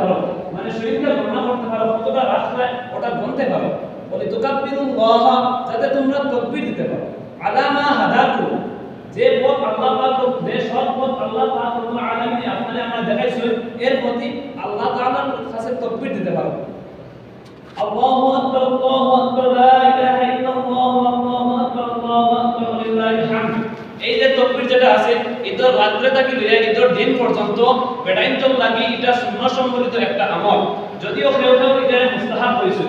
পারো, মানে শরীরটা গণনা করতে পারো, কতটা রাস্তা ওটা গুনতে পারো। বলে তুকাব্বিরুল্লাহ, যাতে তোমরা তাকবীর দিতে পারো। আলামা হাদাকুম, যে পথ আল্লাহ পাক, যে সৎ পথ আল্লাহ পাক রব্বুল আলামিন আপনাদের আমরা দেখাইছেন, এর প্রতি আল্লাহ তাআলার কাছে তাকবীর দিতে পারো। আল্লাহু আকবার, আল্লাহু আকবার, লা ইলাহা ইল্লাল্লাহ, আল্লাহু আকবার, আল্লাহু আকবার, লিল্লাহিল হামদ। এই যে তাকবীর যেটা আছে, এটা রাত্রে থেকে লইয়া ঈদের দিন পর্যন্ত বেটাইন চল লাগি, এটা সুন্নাহ সম্বলিত একটা আমল, যদিও কেউ কেউ এটা মুস্তাহাব হইছে।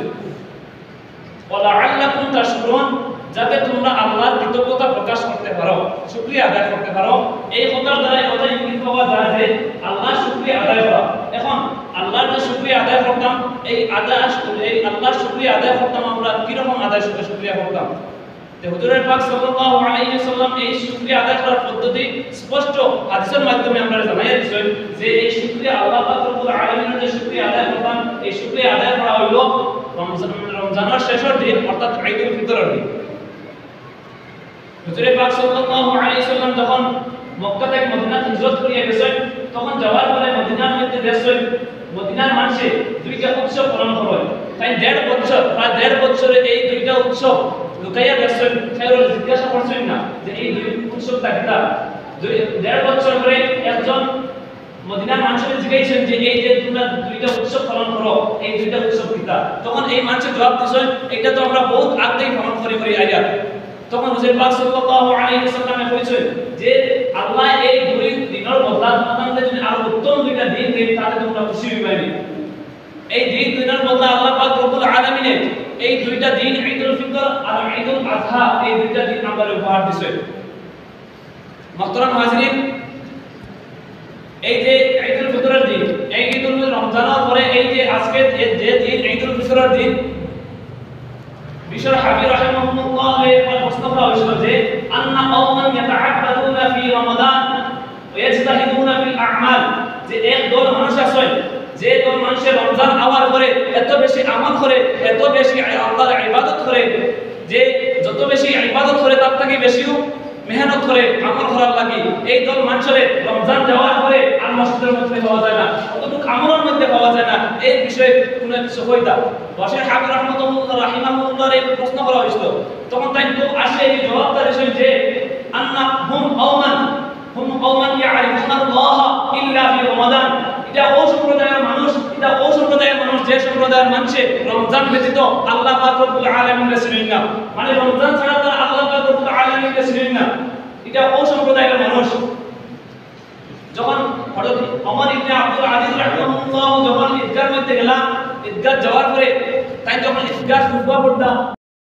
ওয়ালাআল্লাকুম তাশকুরুন, যাতে তোমরা আল্লাহর কৃতজ্ঞতা প্রকাশ করতে পারো, শুকরিয়া আদায় করতে পারো। এই কথার দ্বারা এটা ইঙ্গিত পাওয়া যায় যে আল্লাহর শুকরিয়া আদায় করা। এখন আল্লাহর যে শুকরিয়া আদায় করতাম, এই আল্লাহর শুকরিয়া আদায় করতাম আমরা কি রকম আদায় শুকরিয়া করতাম? যে হুজুরের পাক সাল্লাল্লাহু আলাইহি ওয়াসাল্লাম এই শুকরিয়া আদায় করার পদ্ধতি স্পষ্ট হাদিসের মাধ্যমে আমরা জানাইয়া দিয়েছেন যে এই শুকরিয়া আল্লাহ পাক রব্বুল আলামিনের যে শুকরিয়া আদায় করতাম, এই শুকরিয়া আদায় করা হলো রমজানের শেষের দিন, অর্থাৎ ঈদুল ফিতরের দিন। হুজুরের পাক সাল্লাল্লাহু আলাইহি ওয়াসাল্লাম যখন মক্কা থেকে মদিনাতে হিজরত করিয়া গেছেন, তখন যাওয়ার পরে মদিনার মধ্যে দেখছেন মদিনার মানুষে দুইটা উৎসব পালন করে। তাই 1.5 বছর, প্রায় 1.5 বছরে এই দুইটা উৎসব লুকাইয়া দেখছেন। কেউ জিজ্ঞাসা করছেন না যে এই দুই উৎসবটা কিটা। 1.5 বছর পরে একজন মদিনার মানুষকে জিজ্ঞাসেন যে এই যে তোমরা দুইটা উৎসব পালন করো, এই দুইটা উৎসব কিটা। তখন এই মানুষের জবাব দিয়েছেন, এটা তো আমরা বহুত আগেই পালন করি আইয়া। তখন হুজুর পাক সাল্লাল্লাহু আলাইহি ওয়াসাল্লামে কইছেন যে আল্লাহ এই দুই দিনের বদলা তোমাদের যদি আরো উত্তম দুইটা দিন দেন, তাহলে তোমরা খুশি হইবে। এই দিনের বদলা আল্লাহ পাক রব্বুল আলামিন এই দুইটা দিন, ঈদুল ফিতর আর ঈদুল আযহা, এই দুইটা দিন আমাদের উপহার দিয়েছেন। মুহতারাম হাজিরিন, এই যে ঈদুল ফিতরের দিন, এই ঈদুল রমজানের পরে এই যে আজকে যে দিন ঈদুল ফিতরের দিন, বিশর হাবিব রাহিমাহুল্লাহ এর প্রশ্ন করা হয়েছিল যে আন্না কওমান ইয়াতাআব্বাদুনা ফি রমাদান ওয়া ইয়াজতাহিদুনা ফিল আ'মাল, যে এক দল মানুষ আছে, যে দল মানুষের রমজান আওয়ার পরে এত বেশি আমল করে, এত বেশি আল্লাহর ইবাদত করে, যে যত বেশি ইবাদত করে তার থেকে বেশিও মেহনত করে আমল করার লাগি, এই দল মানুষের রমজান যাওয়ার পরে আর মসজিদের মধ্যে পাওয়া যায় না, কতটুকু আমলের মধ্যে পাওয়া যায় না। এই বিষয়ে কোনো কিছু হইতা বশের হাবিব রাহিমাহুল্লাহ এই প্রশ্ন করা হয়েছিল। তখন তাই তো আসে এই জবাবটা এসে যে আন্না হুম কওমান ইয়ারিফুনাল্লাহ ইল্লা ফি রমাদান, এটা ও সম্প্রদায়ের মানুষ, এটা ও সম্প্রদায়ের মানুষ যে সম্প্রদায়ের মানুষে রমজান ব্যতীত আল্লাহ পাক রব্বুল আলামিনকে চিনেন না, মানে রমজান ছাড়া তারা আল্লাহ পাক রব্বুল আলামিনকে চিনেন না, এটা ও সম্প্রদায়ের মানুষ। যখন হযরত ওমর ইবনে আব্দুল আজিজ রাহিমাহুল্লাহ যখন ঈদগাহর মধ্যে গেলাম, ঈদগাহ যাওয়ার পরে তাই যখন ঈদগাহ খুতবা পড়তাম